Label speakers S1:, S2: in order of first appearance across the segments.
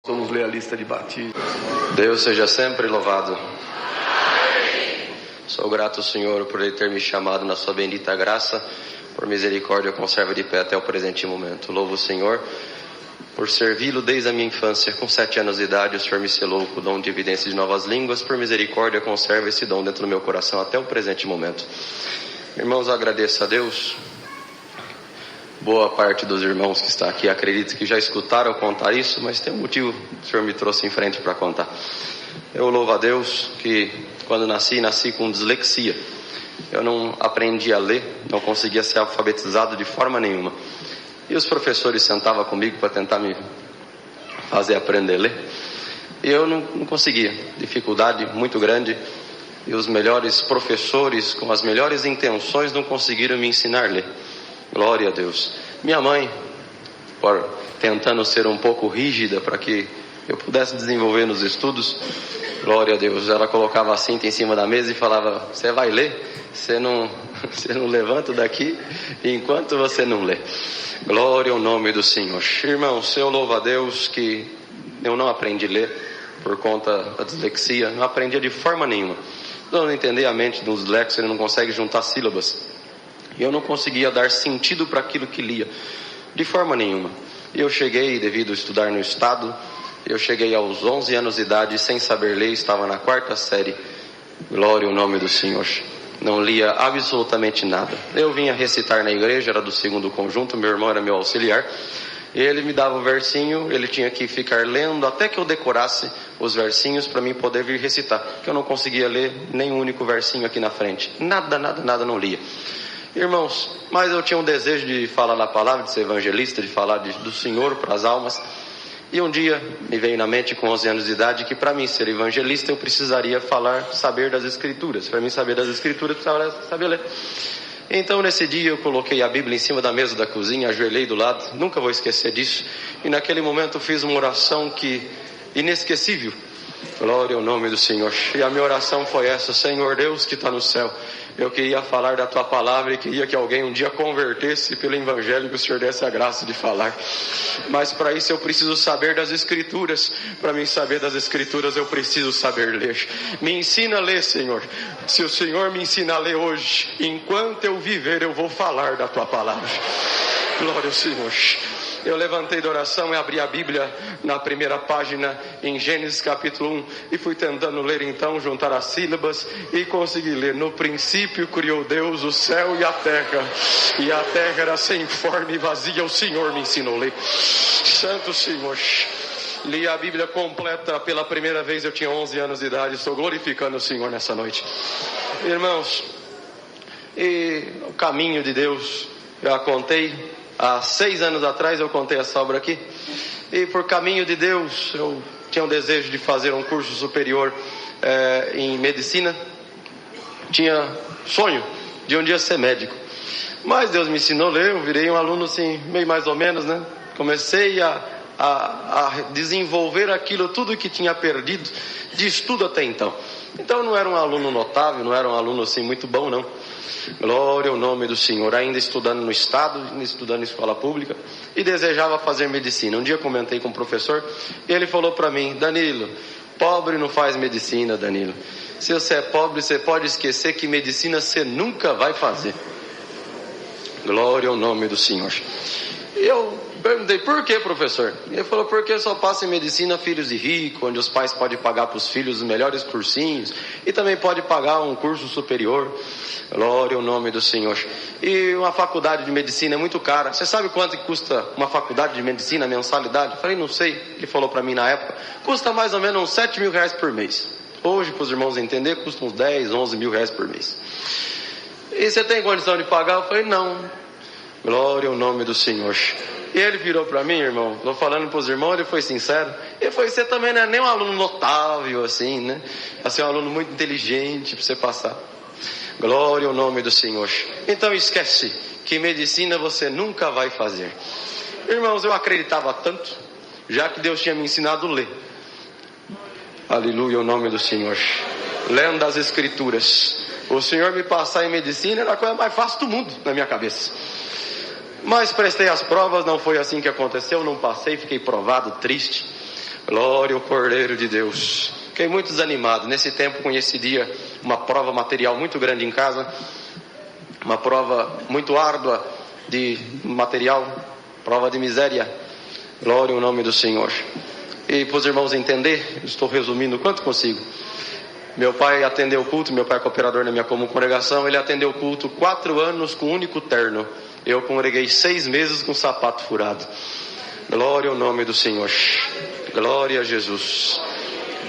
S1: Vamos ler a lista de batismo.
S2: Deus seja sempre louvado. Sou grato, Senhor, por Ele ter me chamado na sua bendita graça. Por misericórdia, conserva de pé até o presente momento. Louvo o Senhor por servi-lo desde a minha infância. Com 7 anos de idade, o Senhor me selou com o dom de evidência de novas línguas. Por misericórdia, conserva esse dom dentro do meu coração até o presente momento. Irmãos, eu agradeço a Deus. Boa parte dos irmãos que está aqui, acredito que já escutaram contar isso, mas tem um motivo que o Senhor me trouxe em frente para contar. Eu louvo a Deus que quando nasci com dislexia. Eu não aprendi a ler, não conseguia ser alfabetizado de forma nenhuma. E os professores sentavam comigo para tentar me fazer aprender a ler. E eu não conseguia, dificuldade muito grande. E os melhores professores, com as melhores intenções, não conseguiram me ensinar a ler. Glória a Deus. Minha mãe, tentando ser um pouco rígida para que eu pudesse desenvolver nos estudos, glória a Deus, ela colocava a cinta em cima da mesa e falava: você vai ler? Você não levanta daqui enquanto você não lê. Glória ao nome do Senhor. Irmãos, eu louvo a Deus que eu não aprendi a ler por conta da dislexia, não aprendia de forma nenhuma. Não entender a mente dos dislexos, ele não consegue juntar sílabas. E eu não conseguia dar sentido para aquilo que lia, de forma nenhuma. Eu cheguei, devido a estudar no estado, eu cheguei aos 11 anos de idade, sem saber ler, estava na 4ª série. Glória ao nome do Senhor. Não lia absolutamente nada. Eu vinha recitar na igreja, era do 2º conjunto, meu irmão era meu auxiliar. Ele me dava o versinho, ele tinha que ficar lendo até que eu decorasse os versinhos para mim poder vir recitar. Porque eu não conseguia ler nem um único versinho aqui na frente. Nada, não lia. Irmãos, mas eu tinha um desejo de falar da palavra, de ser evangelista, de falar do Senhor para as almas. E um dia me veio na mente, com 11 anos de idade, que para mim ser evangelista eu precisaria saber das Escrituras. Para mim saber das Escrituras, eu precisava saber ler. Então nesse dia eu coloquei a Bíblia em cima da mesa da cozinha, ajoelhei do lado, nunca vou esquecer disso. E naquele momento fiz uma oração inesquecível. Glória ao nome do Senhor. E a minha oração foi essa: Senhor Deus que está no céu, eu queria falar da tua palavra e queria que alguém um dia convertesse pelo evangelho, que o Senhor desse a graça de falar. Mas para isso eu preciso saber das Escrituras. Para mim saber das Escrituras eu preciso saber ler. Me ensina a ler, Senhor. Se o Senhor me ensina a ler hoje, enquanto eu viver eu vou falar da tua palavra. Glória ao Senhor. Eu levantei da oração e abri a Bíblia na primeira página, em Gênesis capítulo 1, e fui tentando ler então, juntar as sílabas, e consegui ler: no princípio criou Deus o céu e a terra era sem forma e vazia, o Senhor me ensinou a ler. Santo Senhor. Li a Bíblia completa pela primeira vez, eu tinha 11 anos de idade, estou glorificando o Senhor nessa noite. Irmãos, e o caminho de Deus, eu a contei. Há 6 anos atrás eu contei essa obra aqui. E por caminho de Deus, eu tinha um desejo de fazer um curso superior em medicina. Tinha sonho de um dia ser médico. Mas Deus me ensinou a ler, eu virei um aluno assim, meio mais ou menos, né? Comecei a desenvolver aquilo, tudo que tinha perdido de estudo até então. Então eu não era um aluno notável, não era um aluno assim muito bom, não. Glória ao nome do Senhor. Ainda estudando no estado, estudando em escola pública, e desejava fazer medicina. Um dia eu comentei com o professor e ele falou para mim: Danilo, pobre não faz medicina, Danilo. Se você é pobre, você pode esquecer que medicina você nunca vai fazer. Glória ao nome do Senhor. E eu perguntei: por que, professor? Ele falou: porque só passa em medicina filhos de rico, onde os pais podem pagar para os filhos os melhores cursinhos, e também pode pagar um curso superior. Glória ao nome do Senhor. E uma faculdade de medicina é muito cara. Você sabe quanto que custa uma faculdade de medicina, a mensalidade? Eu falei: não sei. Ele falou para mim na época: custa mais ou menos uns 7 mil reais por mês. Hoje, para os irmãos entenderem, custa uns 10, 11 mil reais por mês. E você tem condição de pagar? Eu falei: não. Glória ao nome do Senhor. E ele virou para mim, irmão, estou falando para os irmãos, ele foi sincero. Ele falou: você também não é nem um aluno notável assim, né? Você é um aluno muito inteligente para você passar. Glória ao nome do Senhor. Então esquece que medicina você nunca vai fazer. Irmãos, eu acreditava tanto, já que Deus tinha me ensinado a ler. Aleluia, o nome do Senhor. Lendo as Escrituras. O Senhor me passar em medicina era a coisa mais fácil do mundo na minha cabeça. Mas prestei as provas, não foi assim que aconteceu, não passei, fiquei provado, triste. Glória ao Cordeiro de Deus. Fiquei muito desanimado. Nesse tempo conheci dia uma prova material muito grande em casa. Uma prova muito árdua de material. Prova de miséria. Glória ao nome do Senhor. E para os irmãos entender, estou resumindo o quanto consigo. Meu pai atendeu o culto, meu pai é cooperador na minha comum congregação, ele atendeu o culto 4 anos com um único terno. Eu congreguei 6 meses com sapato furado. Glória ao nome do Senhor. Glória a Jesus.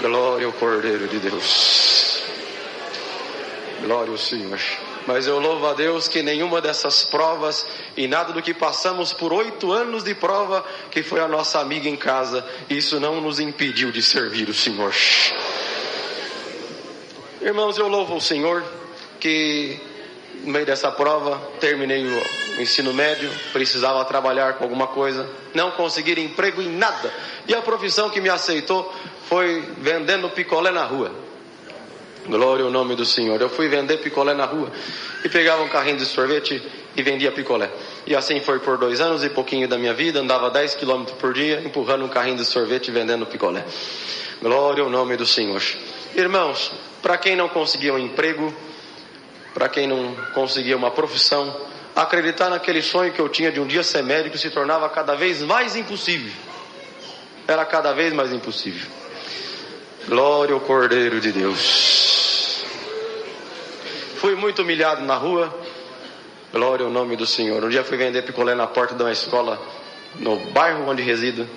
S2: Glória ao Cordeiro de Deus. Glória ao Senhor. Mas eu louvo a Deus que nenhuma dessas provas e nada do que passamos por 8 anos de prova, que foi a nossa amiga em casa, isso não nos impediu de servir o Senhor. Irmãos, eu louvo o Senhor que no meio dessa prova terminei o ensino médio, precisava trabalhar com alguma coisa, não conseguir emprego em nada, e a profissão que me aceitou foi vendendo picolé na rua. Glória ao nome do Senhor. Eu fui vender picolé na rua e pegava um carrinho de sorvete e vendia picolé. E assim foi por 2 anos e pouquinho da minha vida. Andava 10 km por dia empurrando um carrinho de sorvete e vendendo picolé. Glória ao nome do Senhor. Irmãos, para quem não conseguia um emprego, para quem não conseguia uma profissão, acreditar naquele sonho que eu tinha de um dia ser médico se tornava cada vez mais impossível. Era cada vez mais impossível. Glória ao Cordeiro de Deus. Fui muito humilhado na rua. Glória ao nome do Senhor. Um dia fui vender picolé na porta de uma escola no bairro onde resido.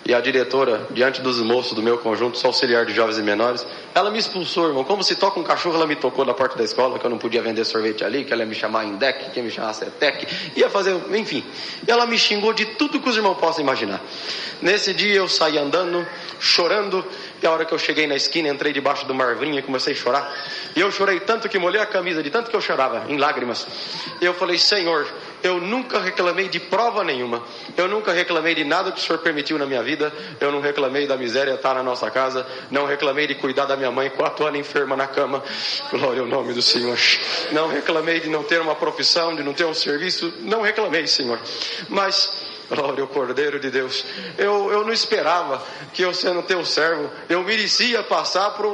S2: E a diretora, diante dos moços do meu conjunto, sou auxiliar de jovens e menores, ela me expulsou, irmão. Como se toca um cachorro, ela me tocou na porta da escola, que eu não podia vender sorvete ali, que ela ia me chamar Indec, que ia me chamar Cetec, ia fazer, enfim. E ela me xingou de tudo que os irmãos possam imaginar. Nesse dia eu saí andando, chorando, e a hora que eu cheguei na esquina, entrei debaixo de uma arvrinha e comecei a chorar. E eu chorei tanto que molhei a camisa, de tanto que eu chorava, em lágrimas. E eu falei, Senhor, eu nunca reclamei de prova nenhuma. Eu nunca reclamei de nada que o Senhor permitiu na minha vida. Eu não reclamei da miséria estar na nossa casa. Não reclamei de cuidar da minha mãe 4 anos enferma na cama. Glória ao nome do Senhor. Não reclamei de não ter uma profissão, de não ter um serviço. Não reclamei, Senhor. Mas glória ao Cordeiro de Deus. Eu não esperava que eu, sendo teu servo, eu merecia passar por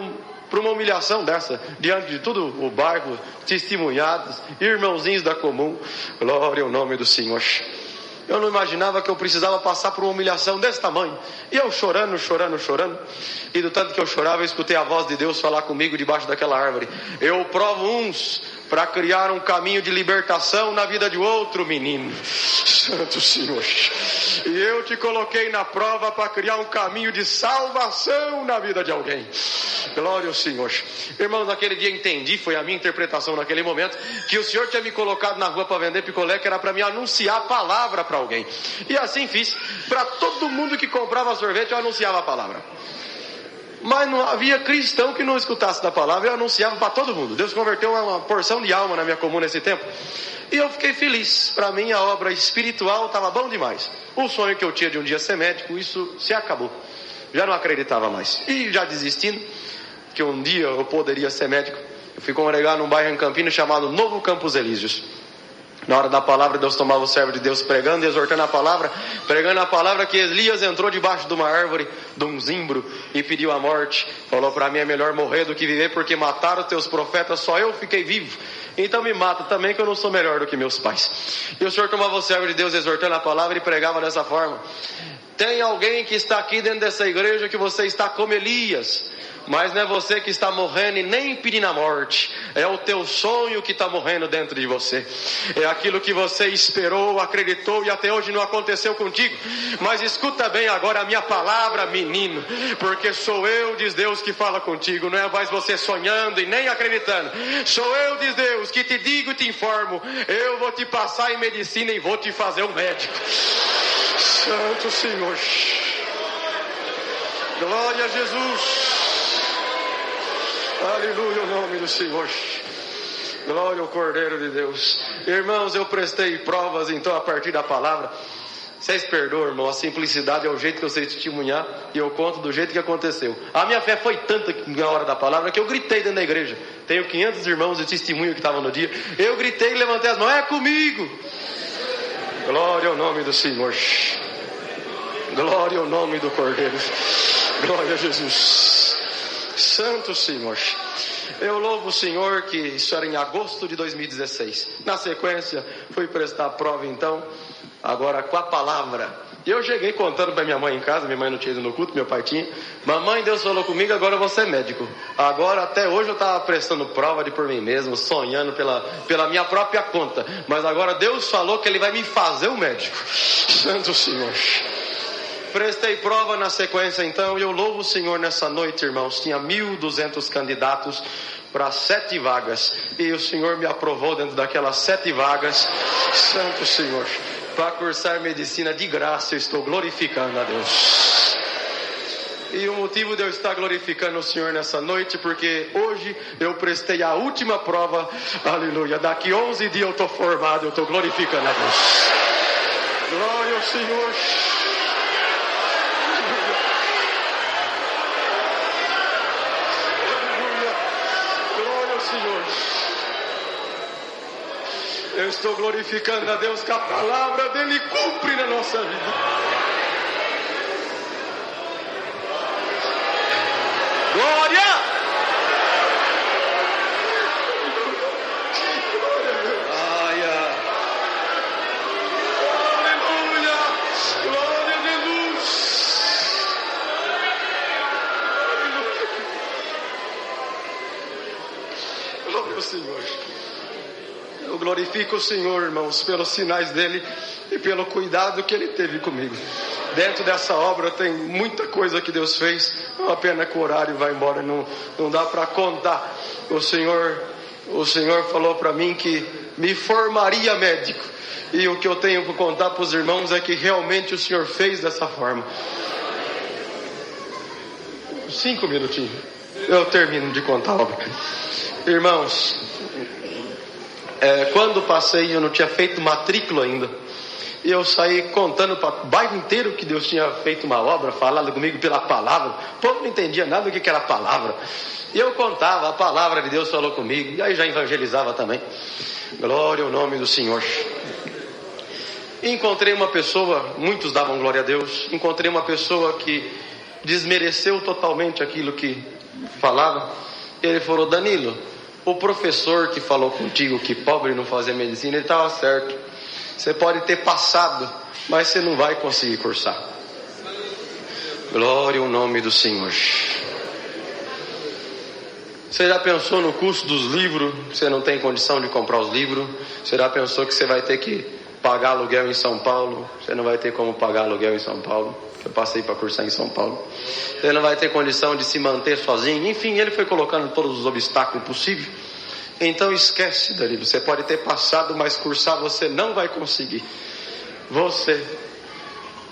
S2: uma humilhação dessa, diante de todo o bairro, testemunhados, irmãozinhos da comum. Glória ao nome do Senhor. Eu não imaginava que eu precisava passar por uma humilhação desse tamanho. E eu chorando. E do tanto que eu chorava, eu escutei a voz de Deus falar comigo debaixo daquela árvore. Eu provo uns para criar um caminho de libertação na vida de outro menino. Santo Senhor. E eu te coloquei na prova para criar um caminho de salvação na vida de alguém. Glória ao Senhor. Irmãos, naquele dia entendi, foi a minha interpretação naquele momento, que o Senhor tinha me colocado na rua para vender picolé, que era para me anunciar a palavra para alguém. E assim fiz. Para todo mundo que comprava sorvete, eu anunciava a palavra. Mas não havia cristão que não escutasse da palavra. Eu anunciava para todo mundo. Deus converteu uma porção de alma na minha comum nesse tempo. E eu fiquei feliz. Para mim a obra espiritual estava bom demais. O sonho que eu tinha de um dia ser médico, isso se acabou. Já não acreditava mais. E já desistindo, que um dia eu poderia ser médico, eu fui congregar num bairro em Campinas chamado Novo Campos Elíseos. Na hora da palavra, Deus tomava o servo de Deus pregando e exortando a palavra, pregando a palavra, que Elias entrou debaixo de uma árvore, de um zimbro, e pediu a morte. Falou, para mim é melhor morrer do que viver, porque mataram os teus profetas, só eu fiquei vivo. Então me mata também, que eu não sou melhor do que meus pais. E o Senhor tomava o servo de Deus exortando a palavra e pregava dessa forma. Tem alguém que está aqui dentro dessa igreja que você está como Elias. Mas não é você que está morrendo e nem pedindo a morte. É o teu sonho que está morrendo dentro de você. É aquilo que você esperou, acreditou e até hoje não aconteceu contigo. Mas escuta bem agora a minha palavra, menino. Porque sou eu, diz Deus, que fala contigo. Não é mais você sonhando e nem acreditando. Sou eu, diz Deus, que te digo e te informo. Eu vou te passar em medicina e vou te fazer um médico. Santo Senhor. Glória a Jesus. Aleluia, o nome do Senhor. Glória ao Cordeiro de Deus. Irmãos, eu prestei provas então a partir da palavra. Vocês perdoam, irmão, a simplicidade é o jeito que eu sei testemunhar. E eu conto do jeito que aconteceu. A minha fé foi tanta na hora da palavra que eu gritei dentro da igreja. Tenho 500 irmãos de testemunho que estavam no dia. Eu gritei e levantei as mãos, é comigo. Glória ao nome do Senhor. Glória ao nome do Cordeiro.
S1: Glória a Jesus. Santo Senhor. Eu louvo o Senhor que isso era em agosto de 2016. Na sequência, fui prestar a prova então, agora com a palavra. E eu cheguei contando para minha mãe em casa, minha mãe não tinha ido no culto, meu pai tinha. Mamãe, Deus falou comigo, agora eu vou ser médico. Agora, até hoje eu estava prestando prova de por mim mesmo, sonhando pela minha própria conta. Mas agora Deus falou que Ele vai me fazer o médico. Santo Senhor. Prestei prova na sequência então, e eu louvo o Senhor nessa noite, irmãos. Tinha 1.200 candidatos para 7 vagas. E o Senhor me aprovou dentro daquelas 7 vagas. Santo Senhor. Para cursar medicina de graça, eu estou glorificando a Deus. E o motivo de eu estar glorificando o Senhor nessa noite, porque hoje eu prestei a última prova, aleluia. Daqui 11 dias eu estou formado, eu estou glorificando a Deus. Glória ao Senhor. Glória ao Senhor. Eu estou glorificando a Deus que a palavra dele cumpre na nossa vida. Glória! Glória! Aleluia! Glória a Jesus! Glória ao Senhor. Eu glorifico o Senhor, irmãos, pelos sinais dele e pelo cuidado que ele teve comigo. Dentro dessa obra tem muita coisa que Deus fez. É uma pena que o horário vai embora, não dá para contar. O Senhor falou para mim que me formaria médico. E o que eu tenho para contar para os irmãos é que realmente o Senhor fez dessa forma. 5 minutinhos. Eu termino de contar a obra. Irmãos, quando passei, eu não tinha feito matrícula ainda. E eu saí contando para o bairro inteiro que Deus tinha feito uma obra, falado comigo pela palavra. O povo não entendia nada do que era palavra. E eu contava, a palavra de Deus falou comigo. E aí já evangelizava também. Glória ao nome do Senhor. E encontrei uma pessoa, muitos davam glória a Deus. Encontrei uma pessoa que desmereceu totalmente aquilo que falava. Ele falou: Danilo, o professor que falou contigo que pobre não fazia medicina, ele estava certo. Você pode ter passado, mas você não vai conseguir cursar. Glória ao nome do Senhor. Você já pensou no custo dos livros? Você não tem condição de comprar os livros? Você já pensou que você vai ter que pagar aluguel em São Paulo? Você não vai ter como pagar aluguel em São Paulo. Eu passei para cursar em São Paulo. Você não vai ter condição de se manter sozinho. Enfim, ele foi colocando todos os obstáculos possíveis. Então esquece, Danilo. Você pode ter passado, mas cursar você não vai conseguir. Você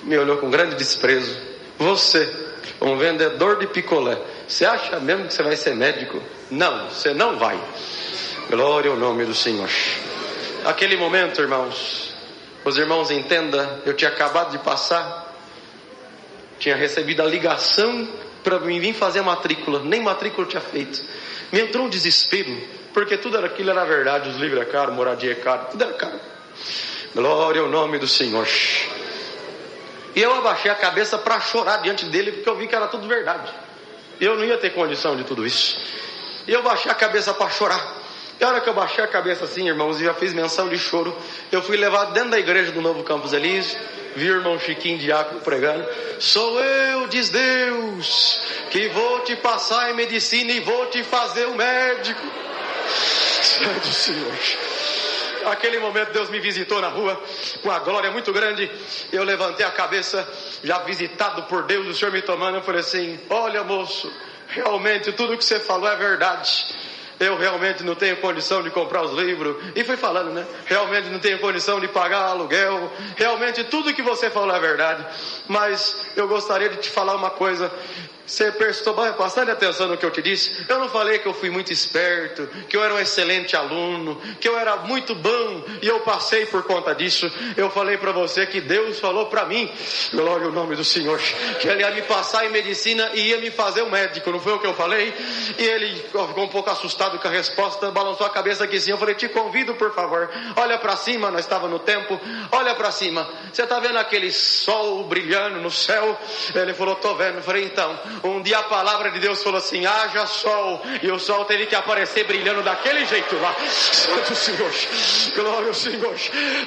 S1: me olhou com grande desprezo. Você, um vendedor de picolé, você acha mesmo que você vai ser médico? Não, você não vai. Glória ao nome do Senhor. Aquele momento, irmãos, os irmãos entendam, eu tinha acabado de passar, tinha recebido a ligação para mim vir fazer a matrícula, nem matrícula eu tinha feito. Me entrou um desespero, porque tudo aquilo era verdade, os livros é caro, moradia é caro, tudo era caro. Glória ao nome do Senhor. E eu abaixei a cabeça para chorar diante dele, porque eu vi que era tudo verdade. Eu não ia ter condição de tudo isso. E eu baixei a cabeça para chorar. E a hora que eu baixei a cabeça assim, irmãos, e já fiz menção de choro, eu fui levado dentro da igreja do Novo Campos Elísio, vi o irmão Chiquinho Diácono pregando: sou eu, diz Deus, que vou te passar em medicina e vou te fazer o médico. Santo Senhor. Aquele momento Deus me visitou na rua com a glória muito grande. Eu levantei a cabeça, já visitado por Deus, o Senhor me tomando. Eu falei assim: olha, moço, realmente tudo que você falou é verdade. Eu realmente não tenho condição de comprar os livros. E fui falando, né? Realmente não tenho condição de pagar aluguel. Realmente tudo que você falou é verdade. Mas eu gostaria de te falar uma coisa. Você prestou bastante atenção no que eu te disse. Eu não falei que eu fui muito esperto, que eu era um excelente aluno, que eu era muito bom e eu passei por conta disso. Eu falei para você que Deus falou para mim, glória ao nome do Senhor, que Ele ia me passar em medicina e ia me fazer um médico. Não foi o que eu falei? E ele ficou um pouco assustado com a resposta, balançou a cabeça aqui sim. Eu falei: te convido, por favor, olha para cima. Nós estávamos no templo, olha para cima. Você está vendo aquele sol brilhando no céu? céu? Ele falou, tô vendo. Eu falei, então, um dia a palavra de Deus falou assim, haja sol, e o sol teve que aparecer brilhando daquele jeito lá. Santo Senhor, glória ao Senhor.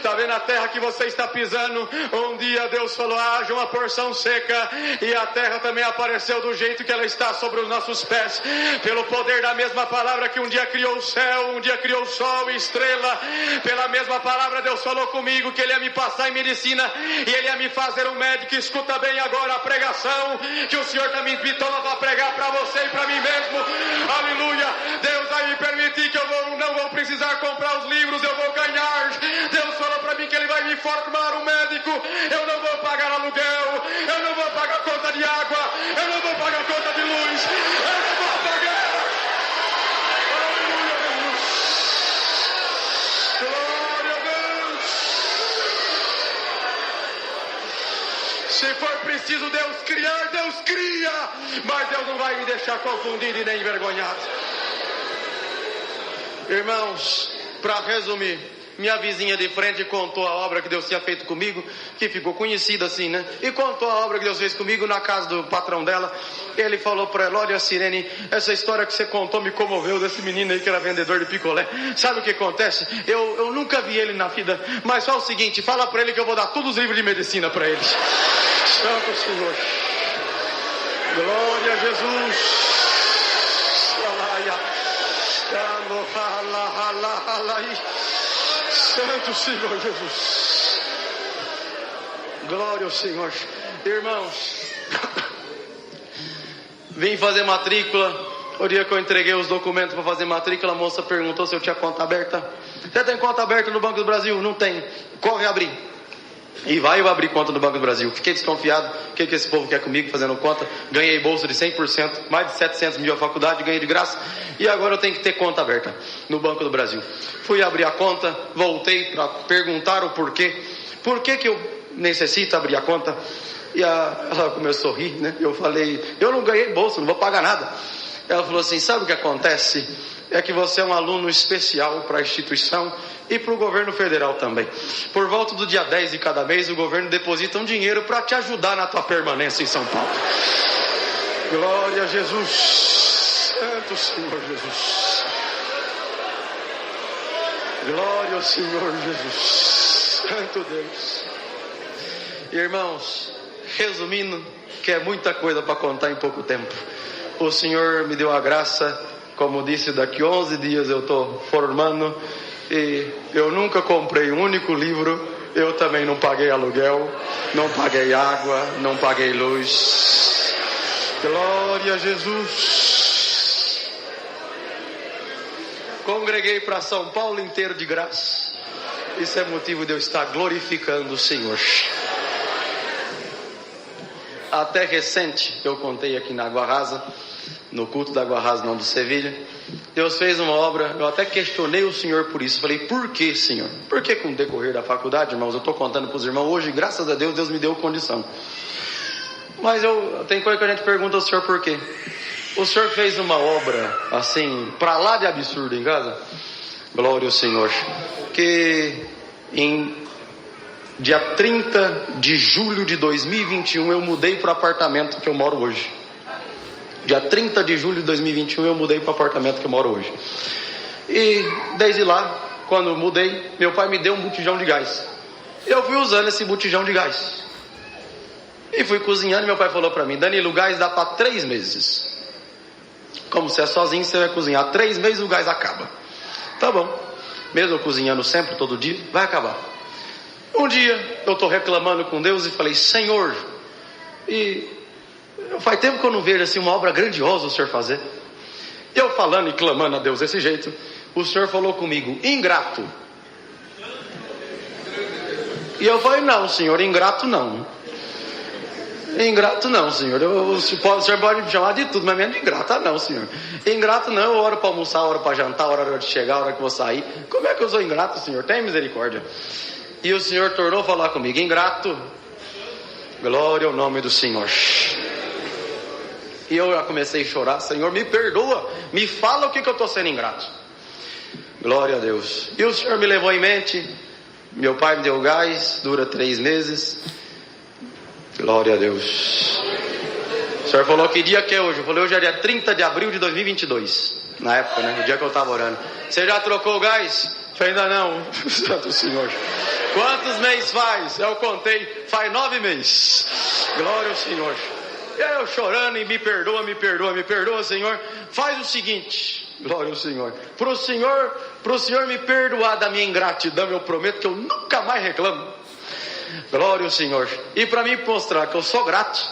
S1: Tá vendo a terra que você está pisando? Um dia Deus falou, haja uma porção seca, e a terra também apareceu do jeito que ela está sobre os nossos pés, pelo poder da mesma palavra que um dia criou o céu, um dia criou o sol e estrela. Pela mesma palavra Deus falou comigo que Ele ia me passar em medicina, e Ele ia me fazer um médico. Escuta bem agora a pregação que o Senhor está me invitando para pregar para você e para mim mesmo. Aleluia. Deus vai me permitir que eu não vou precisar comprar os livros, eu vou ganhar. Deus falou para mim que Ele vai me formar um médico. Eu não vou pagar aluguel, eu não vou pagar conta de água, eu não vou pagar conta de luz, eu não vou pagar. Aleluia, glória a Deus. Se for preciso Deus criar, Deus cria, mas Deus não vai me deixar confundido e nem envergonhado. Irmãos, para resumir, minha vizinha de frente contou a obra que Deus tinha feito comigo, que ficou conhecida assim, né? E contou a obra que Deus fez comigo na casa do patrão dela. Ele falou para ela, olha Sirene, essa história que você contou me comoveu, desse menino aí que era vendedor de picolé. Sabe o que acontece? Eu nunca vi ele na vida, mas só o seguinte, fala para ele que eu vou dar todos os livros de medicina para ele. Santo Senhor, glória a Jesus. Santo Senhor Jesus, glória ao Senhor. Irmãos, vim fazer matrícula. O dia que eu entreguei os documentos para fazer matrícula, a moça perguntou se eu tinha conta aberta. Você tem conta aberta no Banco do Brasil? Não tem. Corre abrir. E vai eu abrir conta no Banco do Brasil. Fiquei desconfiado. O que esse povo quer comigo fazendo conta? Ganhei bolsa de 100%, mais de 700 mil a faculdade, ganhei de graça. E agora eu tenho que ter conta aberta no Banco do Brasil. Fui abrir a conta, voltei para perguntar o porquê. Por que eu necessito abrir a conta? E ela começou a rir, né? Eu falei, eu não ganhei bolsa, não vou pagar nada. Ela falou assim, sabe o que acontece? É que você é um aluno especial para a instituição e para o governo federal também. Por volta do dia 10 de cada mês, o governo deposita um dinheiro para te ajudar na tua permanência em São Paulo. Glória a Jesus. Santo Senhor Jesus. Glória ao Senhor Jesus. Santo Deus. Irmãos, resumindo, que é muita coisa para contar em pouco tempo. O Senhor me deu a graça, como disse, daqui 11 dias eu estou formando, e eu nunca comprei um único livro, eu também não paguei aluguel, não paguei água, não paguei luz. Glória a Jesus. Congreguei para São Paulo inteiro de graça. Isso é motivo de eu estar glorificando o Senhor. Até recente, eu contei aqui na Água Rasa, no culto da Água Rasa, não do Sevilha, Deus fez uma obra. Eu até questionei o Senhor por isso. Falei, por que, Senhor? Por que com o decorrer da faculdade, irmãos, eu estou contando para os irmãos hoje, graças a Deus, Deus me deu condição. Mas tem coisa que a gente pergunta ao Senhor por quê. O Senhor fez uma obra assim, para lá de absurdo em casa. Glória ao Senhor. Que em dia 30 de julho de 2021 eu mudei para o apartamento que eu moro hoje. Dia 30 de julho de 2021 eu mudei para o apartamento que eu moro hoje. E desde lá, quando eu mudei, meu pai me deu um botijão de gás. Eu fui usando esse botijão de gás. E fui cozinhando e meu pai falou para mim, Danilo, o gás dá para 3 meses. Como você é sozinho, você vai cozinhar 3 meses, o gás acaba. Tá bom. Mesmo cozinhando sempre, todo dia, vai acabar. Um dia eu estou reclamando com Deus e falei, Senhor, e faz tempo que eu não vejo assim uma obra grandiosa o Senhor fazer. Eu falando e clamando a Deus desse jeito, o Senhor falou comigo, ingrato. E eu falei, não, Senhor, ingrato não. Ingrato não, Senhor. O Senhor pode me chamar de tudo, mas menos ingrato não, Senhor. Ingrato não, eu oro para almoçar, hora para jantar, hora de chegar, hora que vou sair. Como é que eu sou ingrato, Senhor? Tem misericórdia. E o Senhor tornou a falar comigo, ingrato, glória ao nome do Senhor. E eu já comecei a chorar, Senhor, me perdoa, me fala o que eu estou sendo ingrato. Glória a Deus. E o Senhor me levou em mente, meu pai me deu gás, dura 3 meses. Glória a Deus. O senhor falou que dia que é hoje? Eu falei, hoje é dia 30 de abril de 2022. Na época, né? O dia que eu estava orando. Você já trocou o gás? Eu falei, ainda não. Santo Senhor. Quantos meses faz? Eu contei. Faz 9 meses. Glória ao Senhor. E aí eu chorando e me perdoa, Senhor. Faz o seguinte. Glória ao Senhor. Pro Senhor me perdoar da minha ingratidão, eu prometo que eu nunca mais reclamo. Glória ao Senhor. E para mim mostrar que eu sou grato,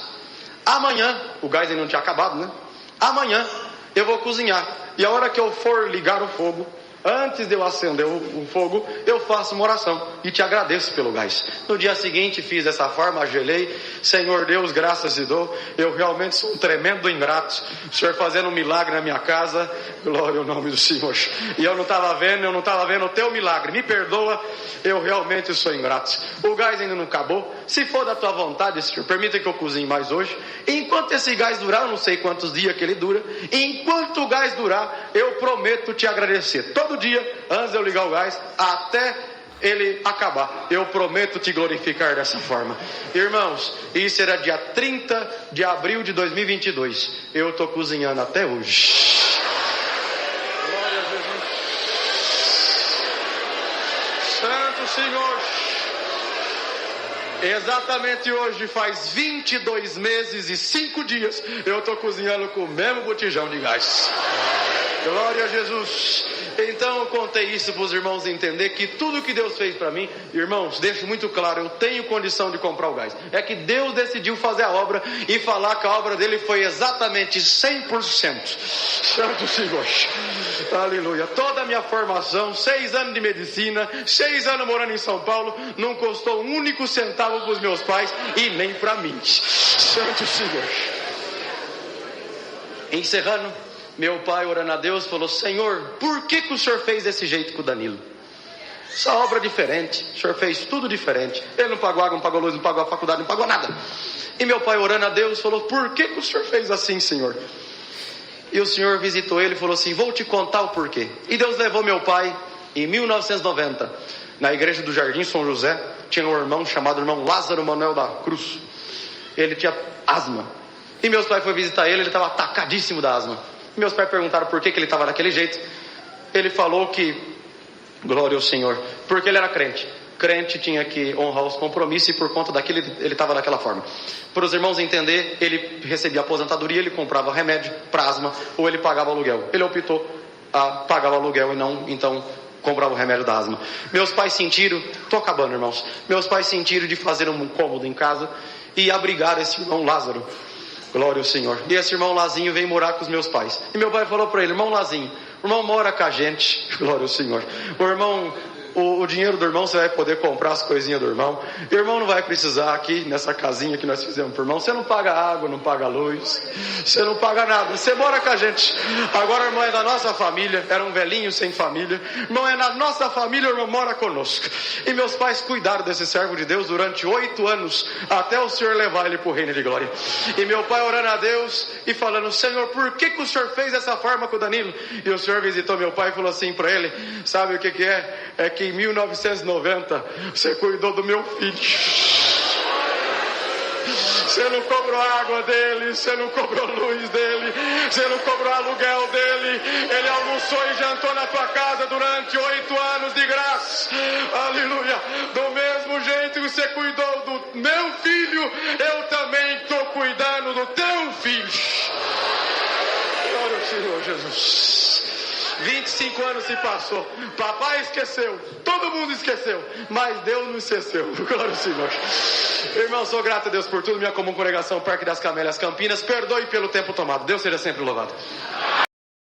S1: amanhã, o gás ainda não tinha acabado, né? Amanhã eu vou cozinhar. E a hora que eu for ligar o fogo, antes de eu acender o fogo, eu faço uma oração e te agradeço pelo gás. No dia seguinte fiz dessa forma, ajoelhei. Senhor Deus, graças te dou. Eu realmente sou um tremendo ingrato. O Senhor fazendo um milagre na minha casa. Glória ao nome do Senhor. E eu não estava vendo o teu milagre. Me perdoa, eu realmente sou ingrato. O gás ainda não acabou. Se for da tua vontade, Senhor, permita que eu cozinhe mais hoje. Enquanto esse gás durar, eu não sei quantos dias que ele dura. Enquanto o gás durar, eu prometo te agradecer. Todo dia, antes de eu ligar o gás, até ele acabar, eu prometo te glorificar dessa forma. Irmãos, isso era dia 30 de abril de 2022. Eu estou cozinhando até hoje. Glória a Jesus. Santo Senhor. Exatamente hoje faz 22 meses e 5 dias eu estou cozinhando com o mesmo botijão de gás. Glória a Jesus. Então eu contei isso para os irmãos entender que tudo que Deus fez para mim, irmãos, deixo muito claro, eu tenho condição de comprar o gás. É que Deus decidiu fazer a obra e falar que a obra dele foi exatamente 100%. Santo Senhor. Aleluia. Toda a minha formação, 6 anos de medicina, 6 anos morando em São Paulo, não custou um único centavo para os meus pais e nem para mim. Santo Senhor. Encerrando, meu pai, orando a Deus, falou: Senhor, por que o Senhor fez desse jeito com o Danilo? Essa obra diferente, o Senhor fez tudo diferente. Ele não pagou água, não pagou luz, não pagou a faculdade, não pagou nada. E meu pai, orando a Deus, falou: por que o Senhor fez assim, Senhor? E o Senhor visitou ele e falou assim: vou te contar o porquê. E Deus levou meu pai em 1990, na igreja do Jardim São José. Tinha um irmão chamado irmão Lázaro Manuel da Cruz. Ele tinha asma. E meus pais foram visitar ele estava atacadíssimo da asma. Meus pais perguntaram por que ele estava daquele jeito. Ele falou que, glória ao Senhor, porque ele era crente. Crente tinha que honrar os compromissos e por conta daquilo ele estava daquela forma. Para os irmãos entender, ele recebia aposentadoria, ele comprava remédio para asma ou ele pagava aluguel. Ele optou a pagar o aluguel e não, então, comprava o remédio da asma. Meus pais sentiram, estou acabando, irmãos, meus pais sentiram de fazer um cômodo em casa e abrigar esse irmão Lázaro. Glória ao Senhor. E esse irmão Lazinho veio morar com os meus pais. E meu pai falou para ele: irmão Lazinho, o irmão mora com a gente. Glória ao Senhor. O irmão, o dinheiro do irmão você vai poder comprar as coisinhas do irmão. O irmão não vai precisar aqui nessa casinha que nós fizemos para o irmão. Você não paga água, não paga luz, você não paga nada. Você mora com a gente. Agora o irmão é da nossa família. Era um velhinho sem família. O irmão é na nossa família, o irmão mora conosco. E meus pais cuidaram desse servo de Deus durante 8 anos, até o Senhor levar ele para o reino de glória. E meu pai orando a Deus e falando: Senhor, por que o Senhor fez dessa forma com o Danilo? E o Senhor visitou meu pai e falou assim para ele: sabe o que é? É que em 1990 você cuidou do meu filho. Você não cobrou água dele, você não cobrou luz dele, você não cobrou aluguel dele. Ele almoçou e jantou na tua casa durante 8 anos de graça. Aleluia. Do mesmo jeito que você cuidou do meu filho, eu também estou cuidando do teu filho. Glória ao Senhor Jesus. 25 anos se passou, papai esqueceu, todo mundo esqueceu, mas Deus não esqueceu. Glória ao Senhor. Irmão, sou grato a Deus por tudo. Minha comum congregação Parque das Camélias, Campinas, perdoe pelo tempo tomado. Deus seja sempre louvado.